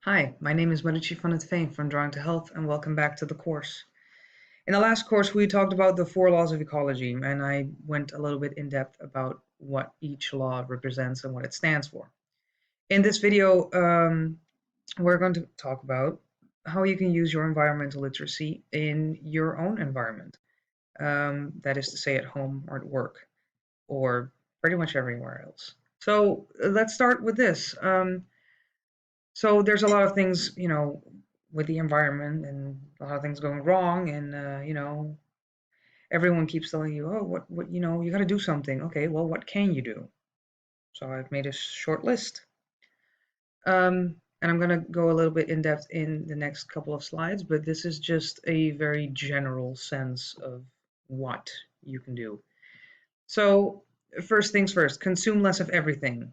Hi, my name is Marici van het Veen from Drawing to Health, and welcome back to the course. In the last course, we talked about the four laws of ecology, and I went a little bit in depth about what each law represents and what it stands for. In this video, we're going to talk about how you can use your environmental literacy in your own environment. That is to say, at home or at work, or pretty much everywhere else. So let's start with this. So there's a lot of things, with the environment and a lot of things going wrong, and everyone keeps telling you, oh, what, you got to do something. Okay, well, what can you do? So I've made a short list, and I'm gonna go a little bit in depth in the next couple of slides, but this is just a very general sense of what you can do. So first things first, consume less of everything.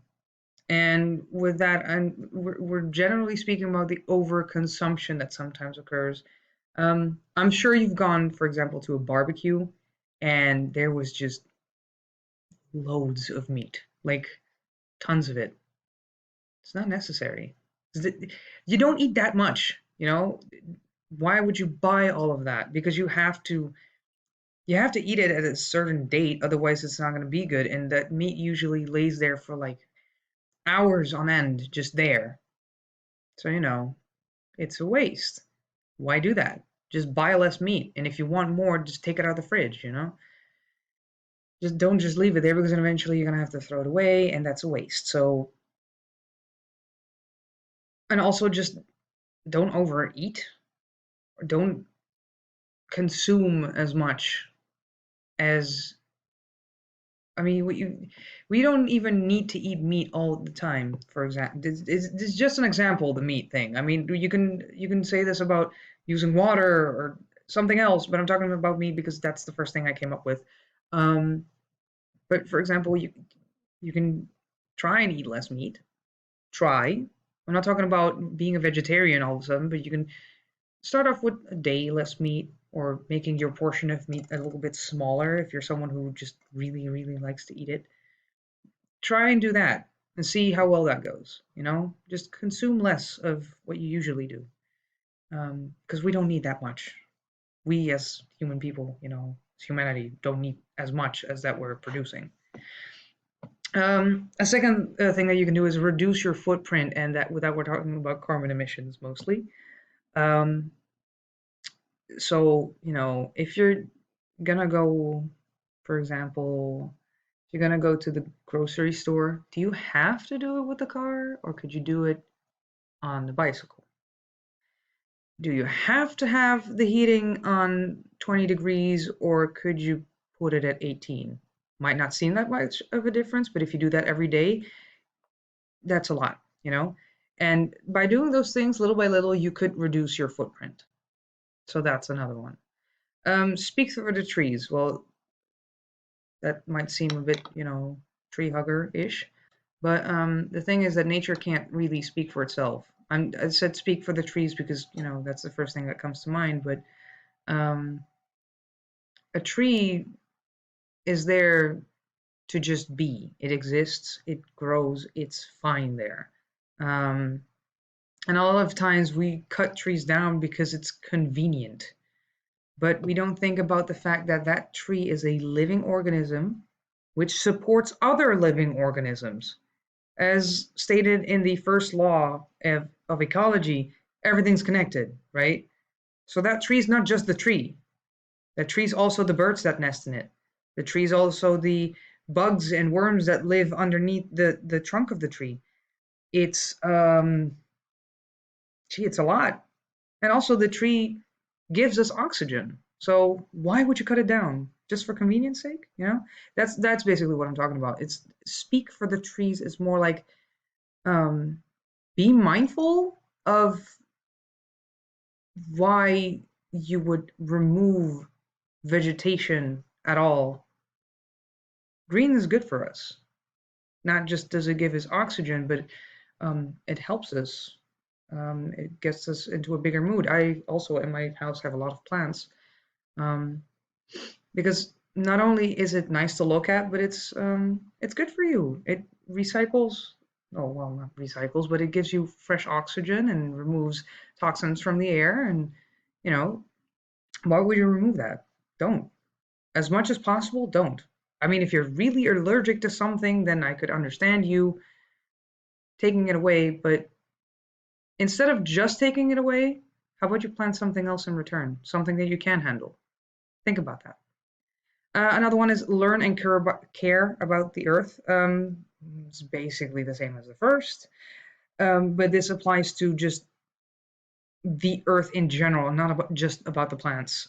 And with that, we're generally speaking about the overconsumption that sometimes occurs. I'm sure you've gone, for example, to a barbecue and there was just loads of meat, like tons of it. It's not necessary. You don't eat that much, you know? Why would you buy all of that? Because you have to eat it at a certain date, otherwise it's not going to be good. And that meat usually lays there for like hours on end, just there. So, it's a waste. Why do that? Just buy less meat. And if you want more, just take it out of the fridge. Just don't just leave it there because then eventually you're going to have to throw it away and that's a waste. So, and also just don't overeat or don't consume as much as, I mean, we don't even need to eat meat all the time, for example. This is just an example, the meat thing. I mean, you can say this about using water or something else, but I'm talking about meat because that's the first thing I came up with. Um, but for example, you can try and eat less meat. Try. I'm not talking about being a vegetarian all of a sudden, but you can start off with a day less meat or making your portion of meat a little bit smaller if you're someone who just really, really likes to eat it. Try and do that and see how well that goes. Just consume less of what you usually do, because we don't need that much. We as human people, as humanity, don't need as much as that we're producing. A second thing that you can do is reduce your footprint, and that without we're talking about carbon emissions mostly. Um, so if you're gonna go, for example, if you're gonna go to the grocery store, do you have to do it with the car, or could you do it on the bicycle? Do you have to have the heating on 20 degrees, or could you put it at 18? Might not seem that much of a difference, but if you do that every day, that's a lot. And by doing those things little by little, you could reduce your footprint. So that's another one. Speak for the trees. Well, that might seem a bit, tree hugger-ish, but the thing is that nature can't really speak for itself. I said speak for the trees because, that's the first thing that comes to mind, but um, a tree is there to just be. It exists, it grows, it's fine there. Um, and a lot of times we cut trees down because it's convenient, but we don't think about the fact that that tree is a living organism which supports other living organisms. As stated in the first law of ecology, everything's connected, right? So that tree is not just the tree. That tree is also the birds that nest in it. The tree is also the bugs and worms that live underneath the trunk of the tree. It's it's a lot. And also the tree gives us oxygen. So why would you cut it down? Just for convenience sake? That's basically what I'm talking about. It's speak for the trees is more like um, be mindful of why you would remove vegetation at all. Green is good for us. Not just does it give us oxygen, but it helps us. It gets us into a bigger mood. I also in my house have a lot of plants, um, because not only is it nice to look at, but it's good for you. It recycles oh, well, not recycles, but it gives you fresh oxygen and removes toxins from the air. And, you know, why would you remove that? Don't. As much as possible, don't. I mean, if you're really allergic to something, then I could understand you taking it away, but instead of just taking it away, how about you plant something else in return? Something that you can handle. Think about that. Another one is learn and care about the earth. It's basically the same as the first, but this applies to just the earth in general, not about just about the plants.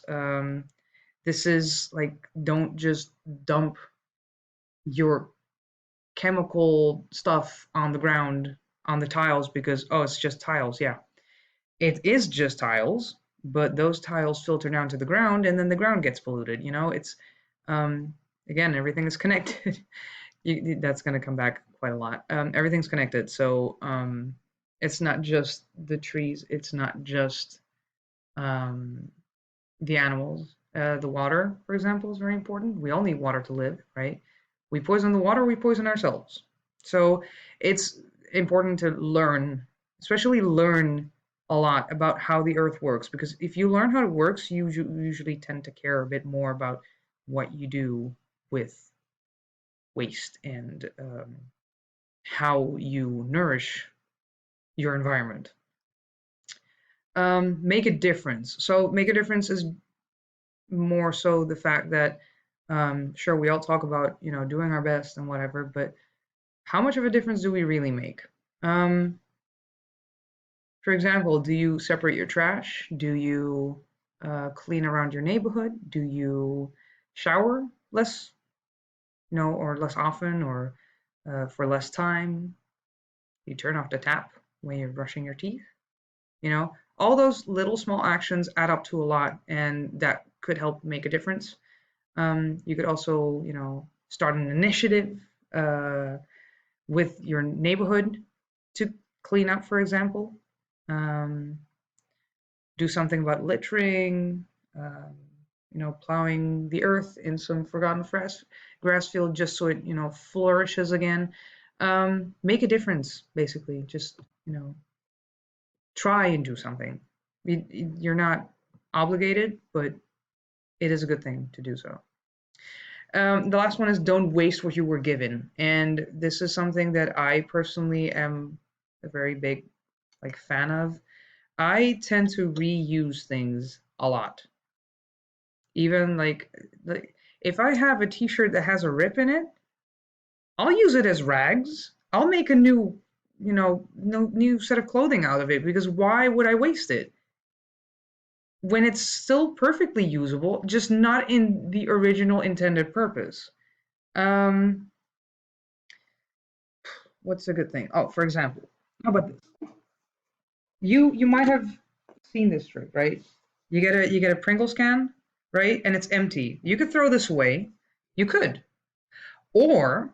This is like, don't just dump your chemical stuff on the ground, on the tiles, because, oh, it's just tiles. Yeah, it is just tiles, but those tiles filter down to the ground, and then the ground gets polluted. It's um, again, everything is connected. That's going to come back quite a lot. Everything's connected, so it's not just the trees. It's not just um, the animals. The water, for example, is very important. We all need water to live, right? We poison the water, we poison ourselves. So it's important to learn, especially learn a lot about how the earth works, because if you learn how it works, you usually tend to care a bit more about what you do with waste and how you nourish your environment. Make a difference. So make a difference is more so the fact that sure, we all talk about doing our best and whatever, but how much of a difference do we really make? um, for example, do you separate your trash? Do you clean around your neighborhood? Do you shower less, or less often, or for less time? You turn off the tap when you're brushing your teeth. All those little small actions add up to a lot, and that could help make a difference. You could also, start an initiative uh, with your neighborhood to clean up, for example. Um, do something about littering, um, plowing the earth in some forgotten grass field just so it, flourishes again. Make a difference, basically. Just, try and do something. You're not obligated, but it is a good thing to do so. The last one is don't waste what you were given. And this is something that I personally am a very big fan of. I tend to reuse things a lot. Even like if I have a t-shirt that has a rip in it, I'll use it as rags. I'll make a new, no new set of clothing out of it, because why would I waste it when it's still perfectly usable, just not in the original intended purpose? Um, what's a good thing? Oh, for example, how about this? You might have seen this trick, right? You get a Pringles can, right? And it's empty. You could throw this away. You could. Or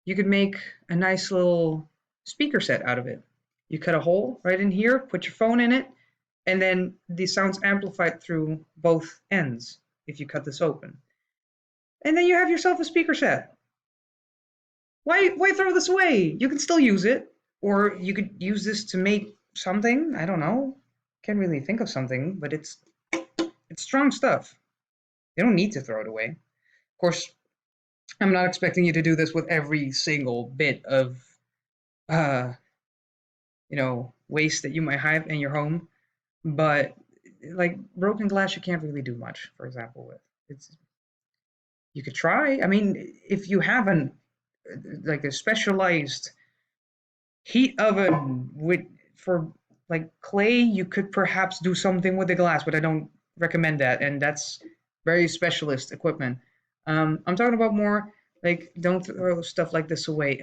you could make a nice little speaker set out of it. You cut a hole right in here, put your phone in it, and then the sound's amplified through both ends if you cut this open. And then you have yourself a speaker set. Why throw this away? You can still use it, or you could use this to make something. I don't know. Can't really think of something, but it's strong stuff. You don't need to throw it away. Of course, I'm not expecting you to do this with every single bit of uh, waste that you might have in your home, but like broken glass, you can't really do much, for example, with. It's You could try. I mean, if you have like a specialized heat oven with for like clay, you could perhaps do something with the glass, but I don't recommend that, and that's very specialist equipment. I'm talking about more like, don't throw stuff like this away.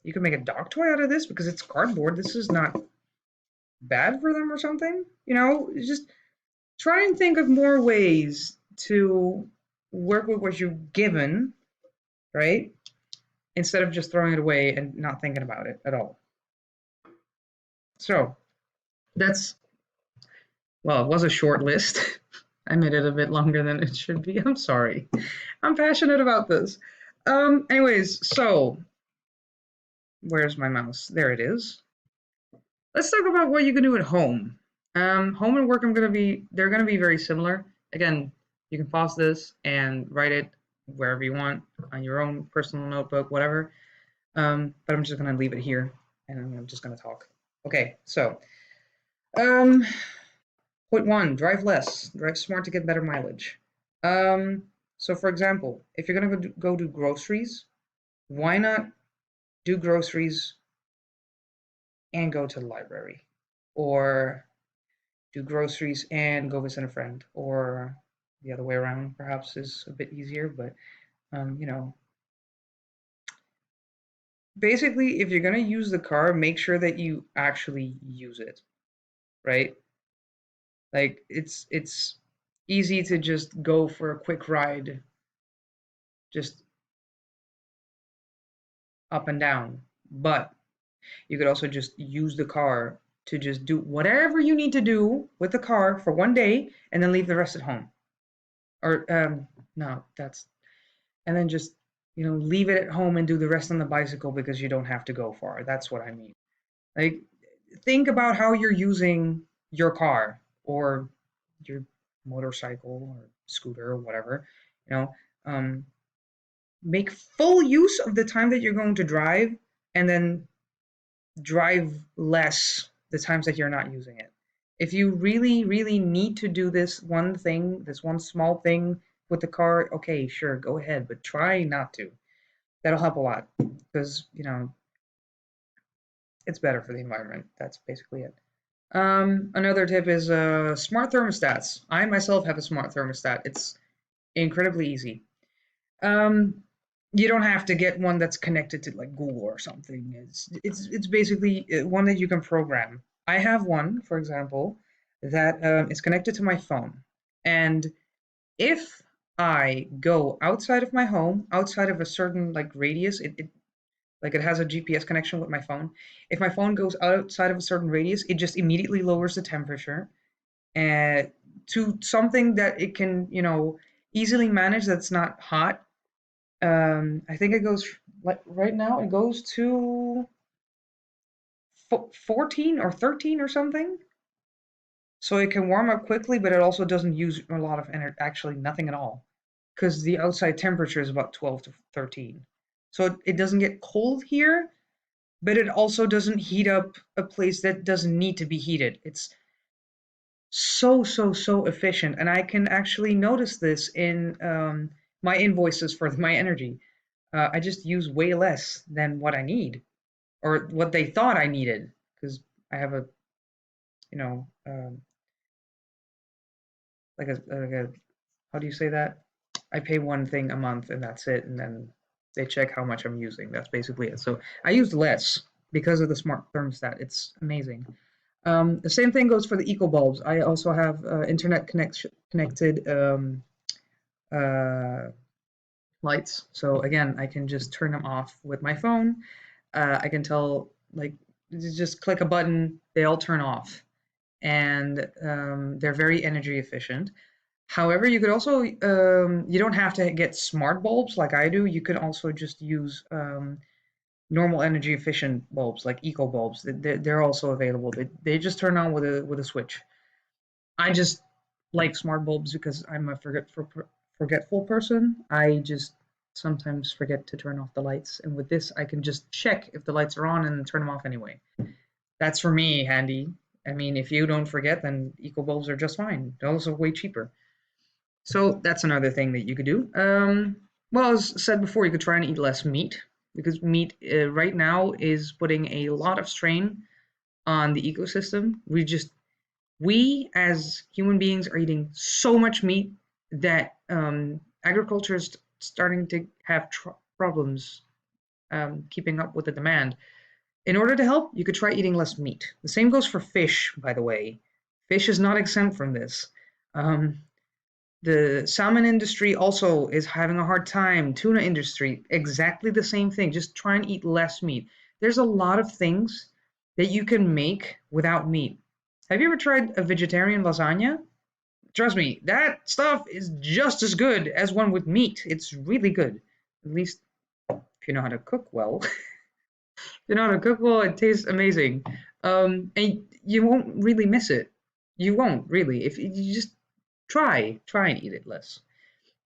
You could make a dog toy out of this because it's cardboard. This is not bad for them or something. Just try and think of more ways to work with what you're given, right? Instead of just throwing it away and not thinking about it at all. So that's, well, it was a short list. I made it a bit longer than it should be. I'm sorry. I'm passionate about this. Anyways, so where's my mouse? There it is. Let's talk about what you can do at home. Home and work, they're gonna be very similar. Again, you can pause this and write it wherever you want on your own personal notebook, whatever. But I'm just gonna leave it here, and I'm just gonna talk. Okay, so um, point one: drive less, drive smart to get better mileage. Um, so for example, if you're gonna go do groceries, why not do groceries and go to the library, or do groceries and go visit a friend, or the other way around perhaps is a bit easier. But you know, basically, if you're gonna use the car, make sure that you actually use it, right? Like it's easy to just go for a quick ride, just up and down, but you could also just use the car to just do whatever you need to do with the car for one day and then leave the rest at home. Or no, that's and then just leave it at home and do the rest on the bicycle because you don't have to go far. That's what I mean. Like, think about how you're using your car or your motorcycle or scooter or whatever. You know, um, make full use of the time that you're going to drive, and then drive less the times that you're not using it. If you really, really need to do this one thing, this one small thing with the car, okay, sure, go ahead, but try not to. That'll help a lot because, it's better for the environment. That's basically it. Another tip is smart thermostats. I myself have a smart thermostat. It's incredibly easy. Um, you don't have to get one that's connected to like Google or something. It's basically one that you can program. I have one, for example, that is connected to my phone, and if I go outside of my home, outside of a certain like radius, it has a GPS connection with my phone. If my phone goes outside of a certain radius, it just immediately lowers the temperature and to something that it can, easily manage that's not hot. I think it goes like right now it goes to 14 or 13 or something. So it can warm up quickly, but it also doesn't use a lot of energy, actually nothing at all, because the outside temperature is about 12 to 13. So it doesn't get cold here, but it also doesn't heat up a place that doesn't need to be heated. It's so, so, so efficient. And I can actually notice this in my invoices for my energy. I just use way less than what I need or what they thought I needed because I have a, you know, like a, how do you say that? I pay one thing a month and that's it. And then they check how much I'm using. That's basically it. So I use less because of the smart thermostat. It's amazing. The same thing goes for the eco bulbs. I also have internet connected uh, lights. So again, I can just turn them off with my phone. I can tell, like, just click a button, they all turn off, and they're very energy efficient. However, you could also, you don't have to get smart bulbs like I do. You can also just use normal energy efficient bulbs like eco bulbs. They're also available. They just turn on with a switch. I just like smart bulbs because I'm a forgetful person. I just sometimes forget to turn off the lights, and with this, I can just check if the lights are on and turn them off anyway. That's for me handy. I mean, if you don't forget, then eco bulbs are just fine. They're also way cheaper. So that's another thing that you could do. Well, as said before, you could try and eat less meat because meat right now is putting a lot of strain on the ecosystem. We as human beings are eating so much meat that agriculture is starting to have problems keeping up with the demand. In order to help, you could try eating less meat. The same goes for fish, by the way. Fish is not exempt from this. Um, the salmon industry also is having a hard time. Tuna industry, exactly the same thing. Just try and eat less meat. There's a lot of things that you can make without meat. Have you ever tried a vegetarian lasagna? Trust me, that stuff is just as good as one with meat. It's really good. At least if you know how to cook well. You know how to cook well, it tastes amazing. And you won't really miss it. You won't really. If you just try and eat it less.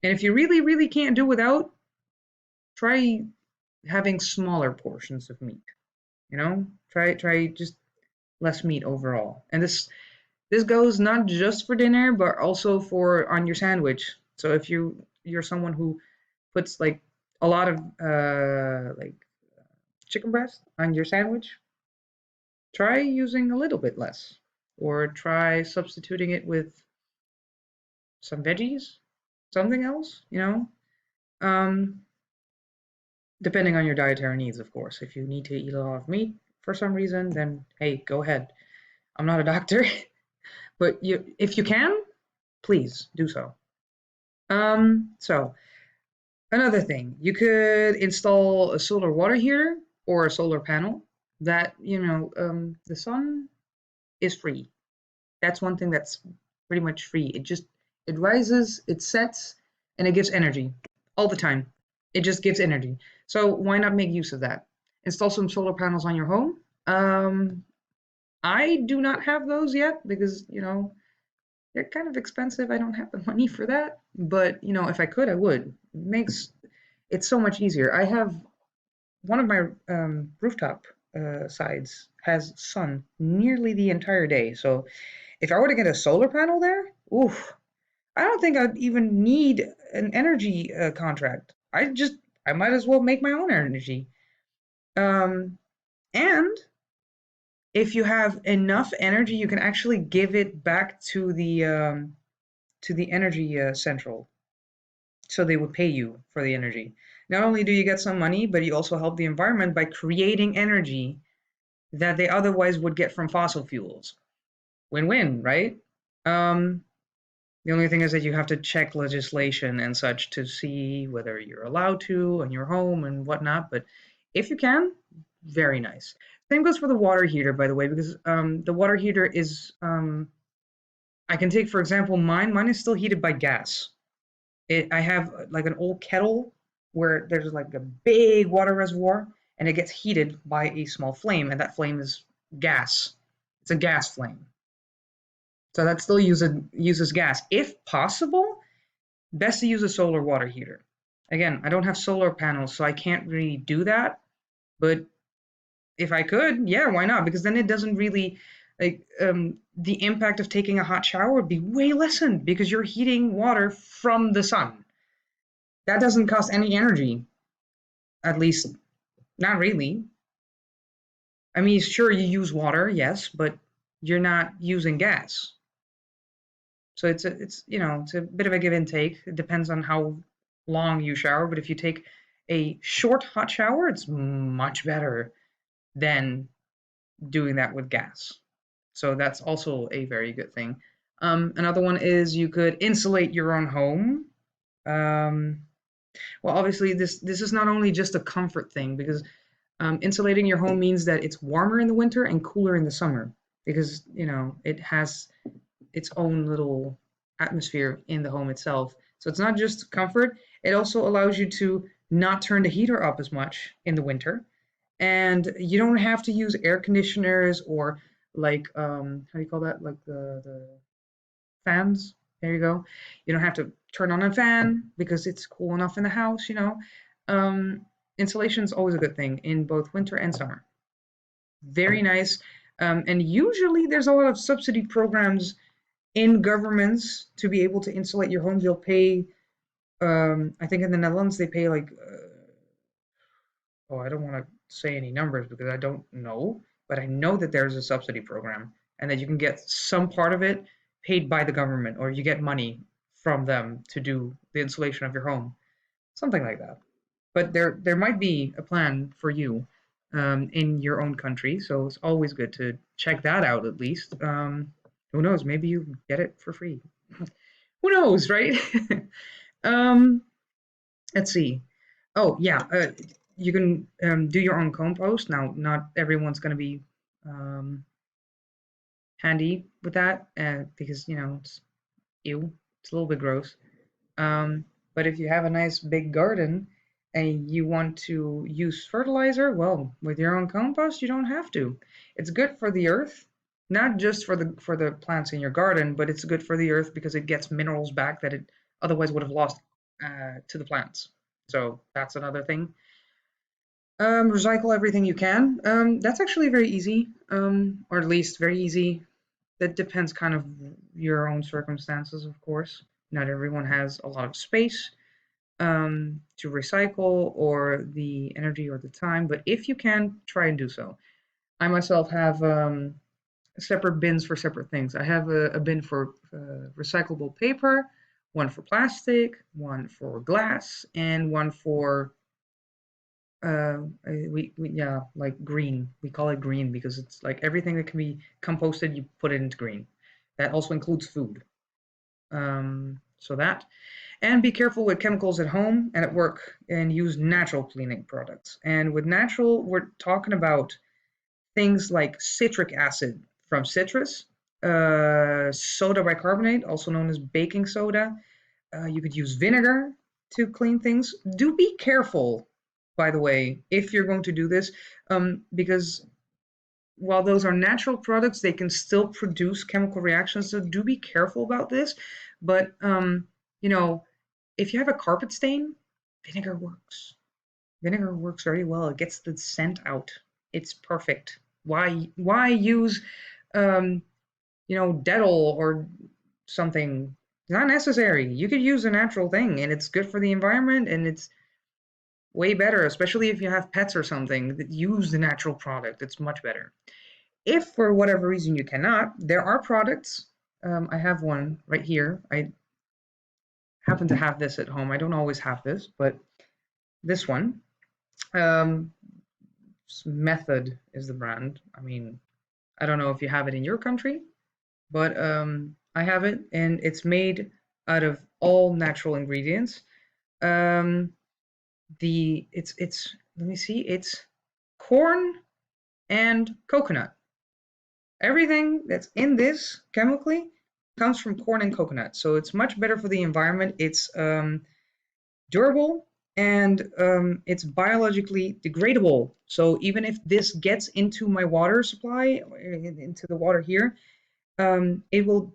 And if you really, really can't do without, try having smaller portions of meat. You know, try just less meat overall. And this goes not just for dinner, but also for on your sandwich. So if you're someone who puts like a lot of like chicken breast on your sandwich, try using a little bit less, or try substituting it with some veggies, something else. Um, depending on your dietary needs, of course. If you need to eat a lot of meat for some reason, then hey, go ahead. I'm not a doctor, but if you can, please do so. So another thing, you could install a solar water heater or a solar panel that, the sun is free. That's one thing that's pretty much free. It rises, it sets, and it gives energy all the time. It just gives energy. So why not make use of that? Install some solar panels on your home. I do not have those yet because, they're kind of expensive. I don't have the money for that. But, if I could, I would. Makes it so much easier. I have one of my rooftop sides has sun nearly the entire day. So if I were to get a solar panel there, oof, I don't think I'd even need an energy contract. I might as well make my own energy. Um, and if you have enough energy, you can actually give it back to the energy central, so they would pay you for the energy. Not only do you get some money, but you also help the environment by creating energy that they otherwise would get from fossil fuels. Win-win, right? Um, the only thing is that you have to check legislation and such to see whether you're allowed to in your home and whatnot. But if you can, very nice. Same goes for the water heater, by the way, because the water heater is, I can take, for example, mine. Mine is still heated by gas. I have like an old kettle where there's like a big water reservoir and it gets heated by a small flame, and that flame is gas. It's a gas flame. So that still uses gas. If possible, best to use a solar water heater. Again, I don't have solar panels, so I can't really do that. But if I could, yeah, why not? Because then it doesn't really the impact of taking a hot shower would be way lessened because you're heating water from the sun. That doesn't cost any energy, at least not really. I mean, sure, you use water, yes, but you're not using gas. So it's a bit of a give and take. It depends on how long you shower, but if you take a short hot shower, it's much better than doing that with gas. So that's also a very good thing. Another one is you could insulate your own home. Um, well, obviously, this is not only just a comfort thing because insulating your home means that it's warmer in the winter and cooler in the summer because it has its own little atmosphere in the home itself. So it's not just comfort, it also allows you to not turn the heater up as much in the winter. And you don't have to use air conditioners or like how do you call that? Like the fans. There you go. You don't have to turn on a fan because it's cool enough in the house. Um, Insulation is always a good thing in both winter and summer. Very nice. And usually there's a lot of subsidy programs in governments to be able to insulate your home. They'll pay, I think in the Netherlands, they pay like, oh, I don't want to say any numbers because I don't know, but I know that there's a subsidy program and that you can get some part of it paid by the government or you get money from them to do the insulation of your home, something like that. But there might be a plan for you in your own country, so it's always good to check that out at least. Who knows? Maybe you get it for free. Who knows, right? um, let's see. Oh yeah, you can do your own compost. Now, not everyone's going to be um, handy with that because it's ew. It's a little bit gross. But if you have a nice big garden and you want to use fertilizer, well, with your own compost, you don't have to. It's good for the earth, not just for the plants in your garden, but it's good for the earth because it gets minerals back that it otherwise would have lost to the plants. So that's another thing. Recycle everything you can. That's actually very easy, or at least very easy. That depends kind of your own circumstances, of course. Not everyone has a lot of space to recycle or the energy or the time, but if you can, try and do so. I myself have separate bins for separate things. I have a bin for recyclable paper, one for plastic, one for glass, and one for yeah, like green. We call it green because it's like everything that can be composted, you put it into green. That also includes food. So that. And be careful with chemicals at home and at work and use natural cleaning products. And with natural, we're talking about things like citric acid from citrus, soda bicarbonate, also known as baking soda. You could use vinegar to clean things. Do be careful, by the way, if you're going to do this, because while those are natural products, they can still produce chemical reactions. So do be careful about this. But you know, if you have a carpet stain, vinegar works. Vinegar works very well. It gets the scent out. It's perfect. Why use um, Dettol or something? Not necessary. You could use a natural thing and it's good for the environment and it's way better, especially if you have pets or something that use the natural product. It's much better. If for whatever reason you cannot, there are products. I have one right here. I happen to have this at home. I don't always have this, but this one. Um, Method is the brand. I mean, I don't know if you have it in your country, but I have it, and it's made out of all natural ingredients. Um, it's let me see, it's corn and coconut. Everything that's in this chemically comes from corn and coconut, so it's much better for the environment. It's durable and it's biologically degradable. So even if this gets into my water supply, into the water here, it will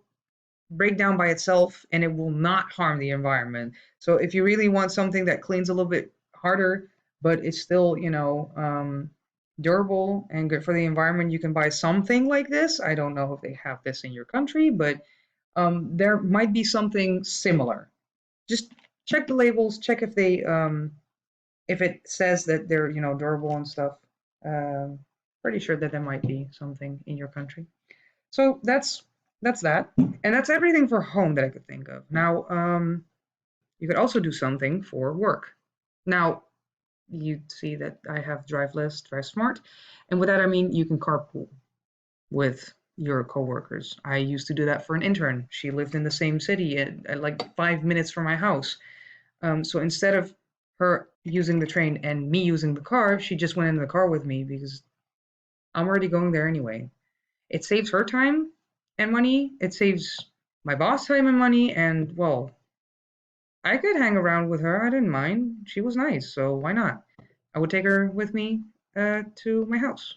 break down by itself and it will not harm the environment. So if you really want something that cleans a little bit harder, but it's still, durable and good for the environment, you can buy something like this. I don't know if they have this in your country, but there might be something similar. Just check the labels, check if it says that they're durable and stuff. Um, Pretty sure that there might be something in your country. So that's that, and that's everything for home that I could think of. Now, you could also do something for work. Now, you see that I have Drive Less, Drive Smart, and with that I mean you can carpool with your coworkers. I used to do that for an intern. She lived in the same city at like 5 minutes from my house. So instead of her using the train and me using the car, she just went in the car with me because I'm already going there anyway. It saves her time and money. It saves my boss time and money. And well, I could hang around with her. I didn't mind. She was nice, so why not? I would take her with me to my house.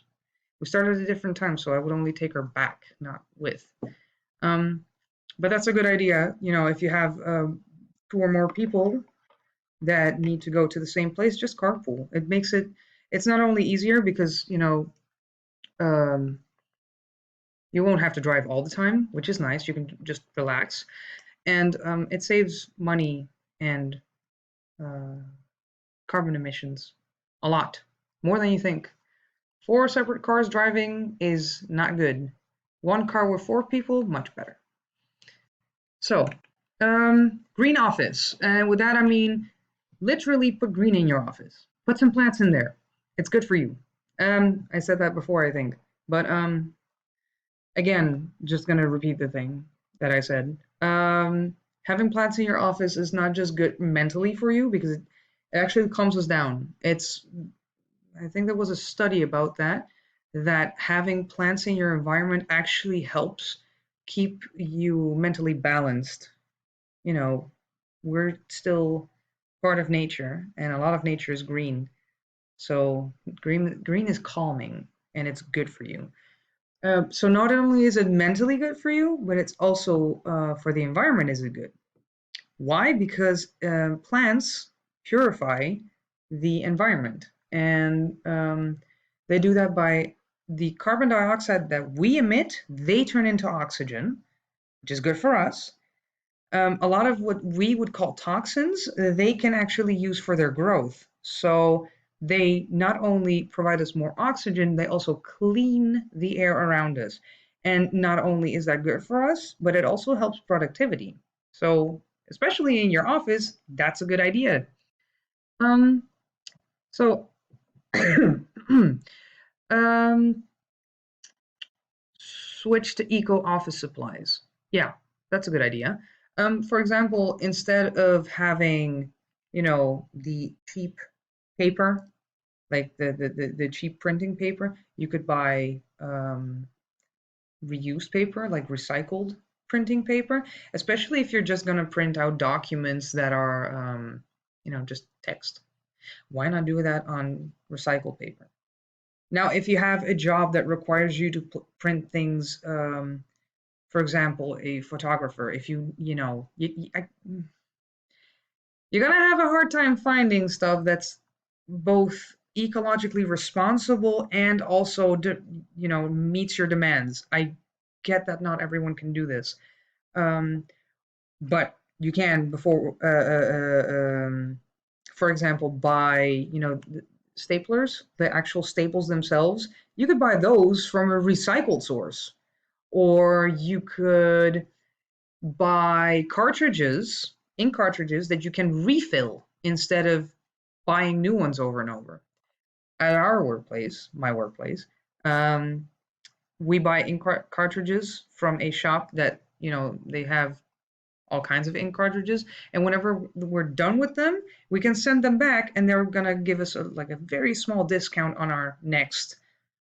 We started at a different time, so I would only take her back, not with. Um, but that's a good idea. If you have two or more people that need to go to the same place, just carpool. It's not only easier because, um, you won't have to drive all the time, which is nice. You can just relax. And it saves money and uh, carbon emissions a lot, more than you think. Four separate cars driving is not good. One car with four people, much better. So, green office. And with that, I mean literally put green in your office. Put some plants in there. It's good for you. I said that before, I think. But again, just gonna repeat the thing that I said. Having plants in your office is not just good mentally for you because it actually calms us down. I think there was a study about that having plants in your environment actually helps keep you mentally balanced. You know, we're still part of nature, and a lot of nature is green. So green is calming, and it's good for you. So not only is it mentally good for you, but it's also for the environment is it good. Why? Because plants purify the environment, and they do that by the carbon dioxide that we emit, they turn into oxygen, which is good for us. A lot of what we would call toxins, they can actually use for their growth. So they not only provide us more oxygen, they also clean the air around us. And not only is that good for us, but it also helps productivity. So especially in your office, that's a good idea. Um, so um, switch to eco office supplies. Yeah, that's a good idea. For example, instead of having, the cheap paper, like the cheap printing paper, you could buy reused paper, like recycled printing paper, especially if you're just going to print out documents that are, just text. Why not do that on recycled paper? Now, if you have a job that requires you to print things, for example, a photographer, if you're gonna have a hard time finding stuff that's both ecologically responsible and also, meets your demands. I get that not everyone can do this, um, but you can for example, buy, staplers, the actual staples themselves. You could buy those from a recycled source, or you could buy ink cartridges that you can refill instead of buying new ones over and over. At our workplace, my workplace, um, we buy ink cartridges from a shop that, they have all kinds of ink cartridges, and whenever we're done with them, we can send them back, and they're gonna give us a very small discount um,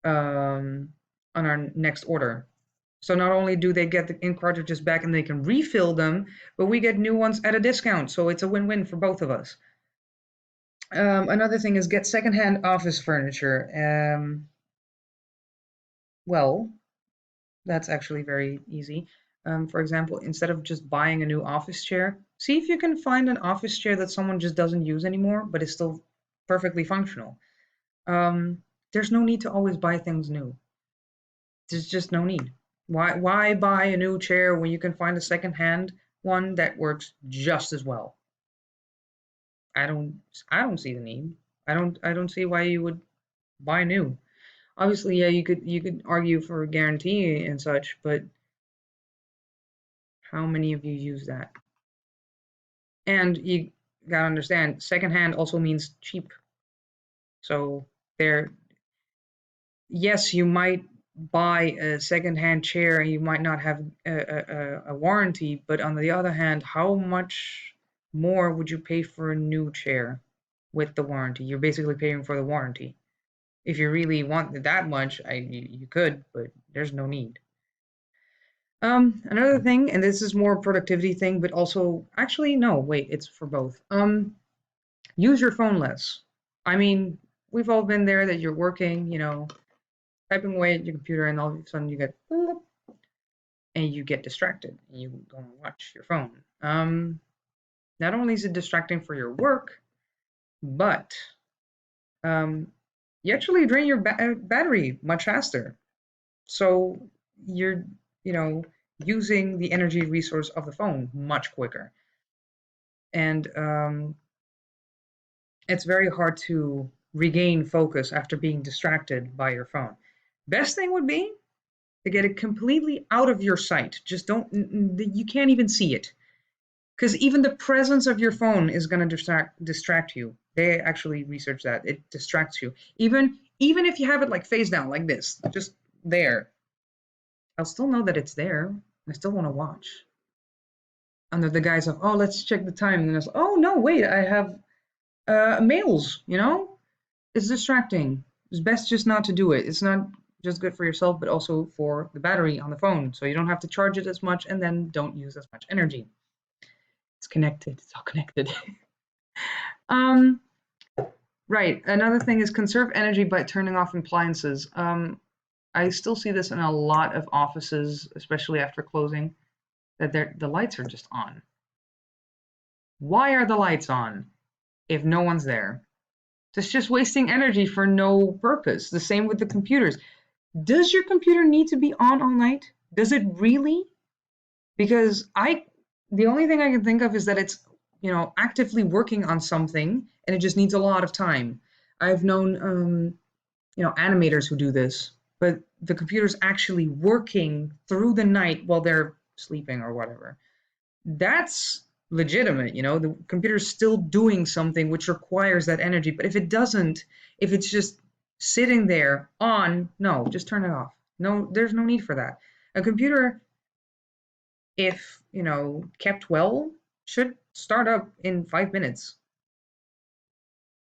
on our next order. So not only do they get the ink cartridges back and they can refill them, but we get new ones at a discount. So it's a win-win for both of us. Another thing is get secondhand office furniture. Well, that's actually very easy. For example, instead of just buying a new office chair, see if you can find an office chair that someone just doesn't use anymore, but is still perfectly functional. There's no need to always buy things new. There's just no need. Why buy a new chair when you can find a secondhand one that works just as well? I don't I don't see the need. I don't see why you would buy new. Obviously, yeah, you could argue for a guarantee and such, but how many of you use that? And you gotta understand, secondhand also means cheap. So there, yes, you might buy a secondhand chair and you might not have a warranty, but on the other hand, how much more would you pay for a new chair with the warranty? You're basically paying for the warranty. If you really want it that much, you could, but there's no need. Another thing, and this is more a productivity thing, but also actually no, wait, it's for both. Use your phone less. I mean, we've all been there that you're working, typing away at your computer, and all of a sudden you get and you get distracted and you go and watch your phone. Not only is it distracting for your work, but um, you actually drain your battery much faster. So you're, you know, using the energy resource of the phone much quicker. And it's very hard to regain focus after being distracted by your phone. Best thing would be to get it completely out of your sight. Just don't, you can't even see it. Because even the presence of your phone is going to distract you. They actually research that. It distracts you. Even if you have it like face down, like this, just there, I'll still know that it's there. I still want to watch. Under the guise of, oh, let's check the time. And it's, oh, no, wait, I have mails, It's distracting. It's best just not to do it. It's not just good for yourself, but also for the battery on the phone. So you don't have to charge it as much and then don't use as much energy. It's connected. It's all connected. Um, right. Another thing is conserve energy by turning off appliances. I still see this in a lot of offices, especially after closing, that the lights are just on. Why are the lights on if no one's there? It's just wasting energy for no purpose. The same with the computers. Does your computer need to be on all night? Does it really? Because the only thing I can think of is that it's, actively working on something and it just needs a lot of time. I've known, animators who do this, but the computer's actually working through the night while they're sleeping or whatever. That's legitimate, the computer's still doing something which requires that energy. But if it doesn't, if it's just sitting there on, no, just turn it off. No, there's no need for that. A computer, if kept well, should start up in 5 minutes.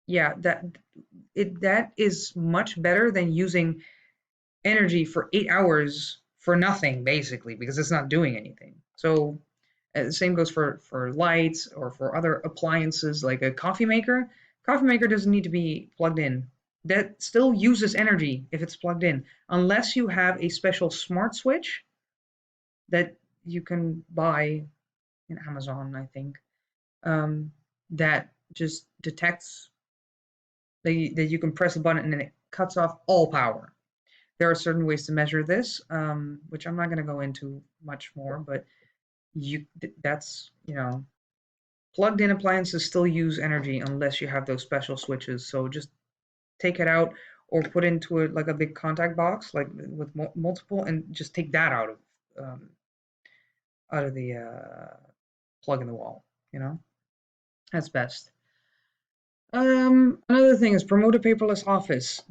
Yeah, that is much better than using energy for 8 hours for nothing, basically, because it's not doing anything. So the same goes for lights or for other appliances like a coffee maker. Coffee maker doesn't need to be plugged in. That still uses energy if it's plugged in, unless you have a special smart switch that you can buy in Amazon, I think, um, that just detects that you can press a button and it cuts off all power. There are certain ways to measure this, which I'm not going to go into much more, but that's plugged in appliances still use energy unless you have those special switches. So just take it out or put into it like a big contact box, like with multiple, and just take that um, out of the plug in the wall. You know, that's best. Another thing is promote a paperless office.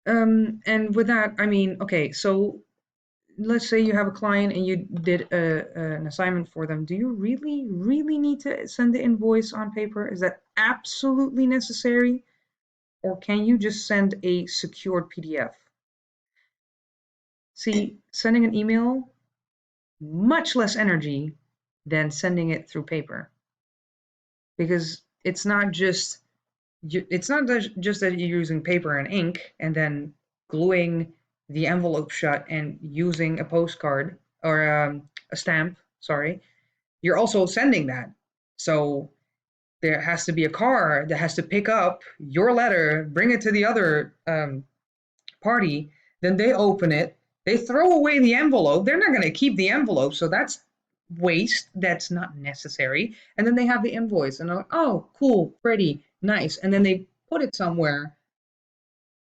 And with that, I mean, okay, so let's say you have a client and you did an assignment for them. Do you really, really need to send the invoice on paper? Is that absolutely necessary? Or can you just send a secured PDF? See, sending an email, much less energy than sending it through paper because it's not just that you're using paper and ink and then gluing the envelope shut and using a postcard or a stamp, sorry. You're also sending that. So there has to be a car that has to pick up your letter, bring it to the other party, then they open it, they throw away the envelope. They're not going to keep the envelope, so that's waste. That's not necessary. And then they have the invoice, and they're like, "Oh, cool, pretty, nice." And then they put it somewhere,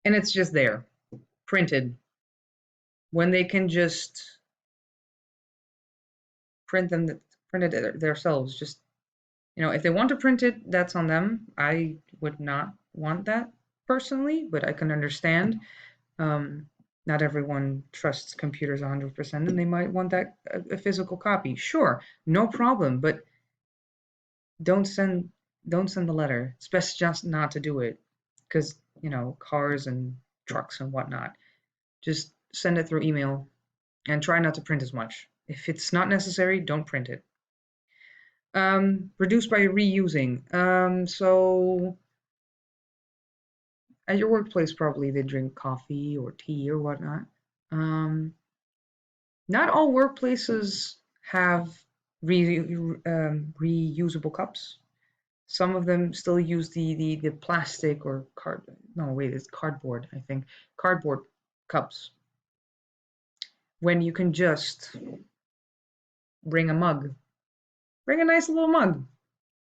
and it's just there, printed. When they can just print them, print it themselves. Just if they want to print it, that's on them. I would not want that personally, but I can understand. Um, Not everyone trusts computers 100%, and they might want that a physical copy. Sure, no problem, but don't send don't send the letter. It's best just not to do it, because cars and trucks and whatnot. Just send it through email and try not to print as much. If it's not necessary, don't print it. Reduce by reusing. So at your workplace, probably they drink coffee or tea or whatnot. Um, Not all workplaces have reusable cups. Some of them still use the plastic or card. No, wait, it's cardboard. I think cardboard cups. When you can just bring a mug, bring a nice little mug.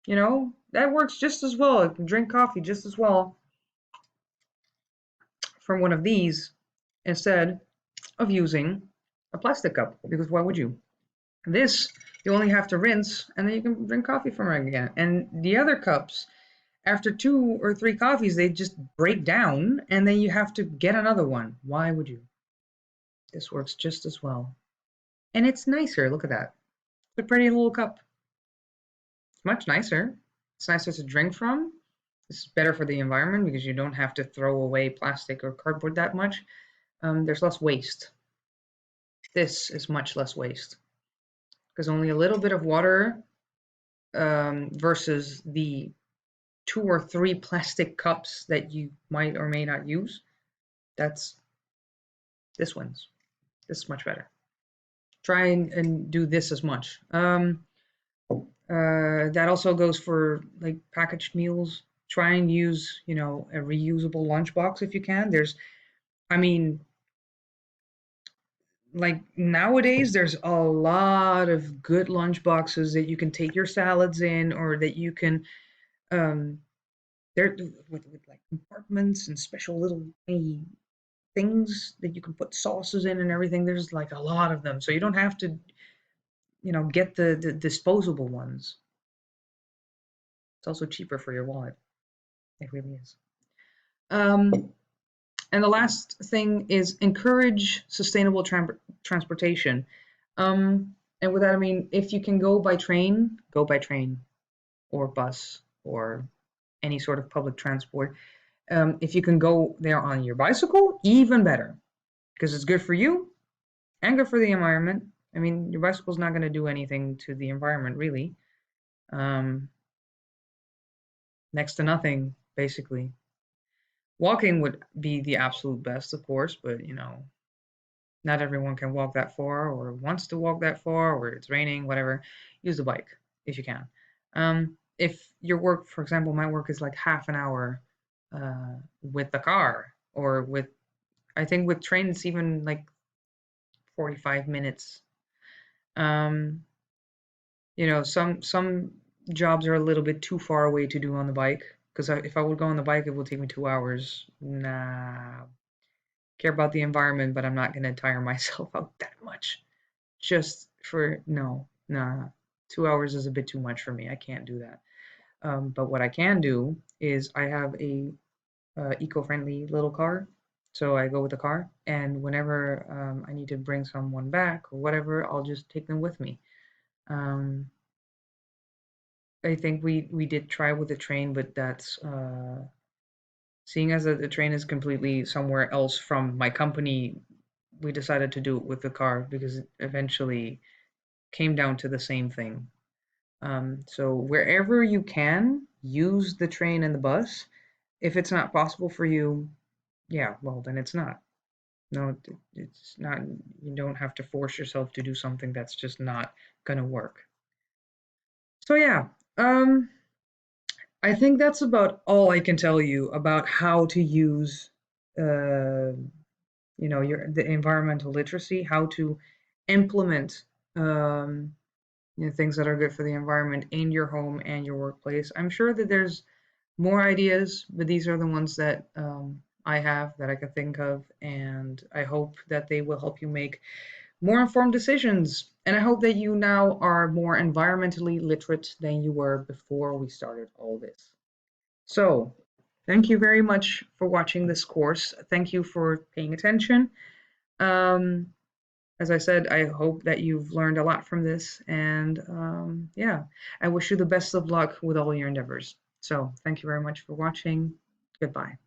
That works just as well. You can drink coffee just as well from one of these instead of using a plastic cup. Because why would you? This, you only have to rinse and then you can drink coffee from it again. And the other cups, after 2 or 3 coffees, they just break down and then you have to get another one. Why would you? This works just as well. And it's nicer. Look at that. It's a pretty little cup. It's much nicer. It's nicer to drink from. It's better for the environment because you don't have to throw away plastic or cardboard that much. There's less waste. This is much less waste because only a little bit of water versus the 2 or 3 plastic cups that you might or may not use, that's this wins. This is much better. Try and do this as much. That also goes for like packaged meals. Try and use, a reusable lunchbox if you can. I mean, like nowadays, there's a lot of good lunch boxes that you can take your salads in, or that you can, um, they're with like compartments and special little tiny things that you can put sauces in and everything. There's like a lot of them, so you don't have to, get the disposable ones. It's also cheaper for your wallet. It really is. Um, and the last thing is encourage sustainable transportation. And with that, I mean, if you can go by train or bus or any sort of public transport. If you can go there on your bicycle, even better, because it's good for you and good for the environment. I mean, your bicycle's not going to do anything to the environment, really. Um, Next to nothing, basically. Walking would be the absolute best, of course, but not everyone can walk that far or wants to walk that far or it's raining, whatever. Use the bike if you can. If your work, for example, my work is like half an hour with the car, or I think with train it's even like 45 minutes. Um, some jobs are a little bit too far away to do on the bike, because if I would go on the bike, it would take me 2 hours. Nah, care about the environment, but I'm not gonna tire myself out that much just for no, nah. 2 hours is a bit too much for me. I can't do that. But what I can do is I have a eco-friendly little car. So I go with the car, and whenever I need to bring someone back or whatever, I'll just take them with me. Um, I think we did try with the train, but that's seeing as that the train is completely somewhere else from my company. We decided to do it with the car because it eventually came down to the same thing. So wherever you can, use the train and the bus. If it's not possible for you, yeah, well, then it's not. No, it's not. You don't have to force yourself to do something that's just not gonna work. So yeah, um, I think that's about all I can tell you about how to use, uh, the environmental literacy, how to implement, um, things that are good for the environment in your home and your workplace. I'm sure that there's more ideas, but these are the ones that I have that I can think of, and I hope that they will help you make more informed decisions. And I hope that you now are more environmentally literate than you were before we started all this. So, thank you very much for watching this course. Thank you for paying attention. Um, as I said, I hope that you've learned a lot from this. And yeah, I wish you the best of luck with all your endeavors. So, thank you very much for watching. Goodbye.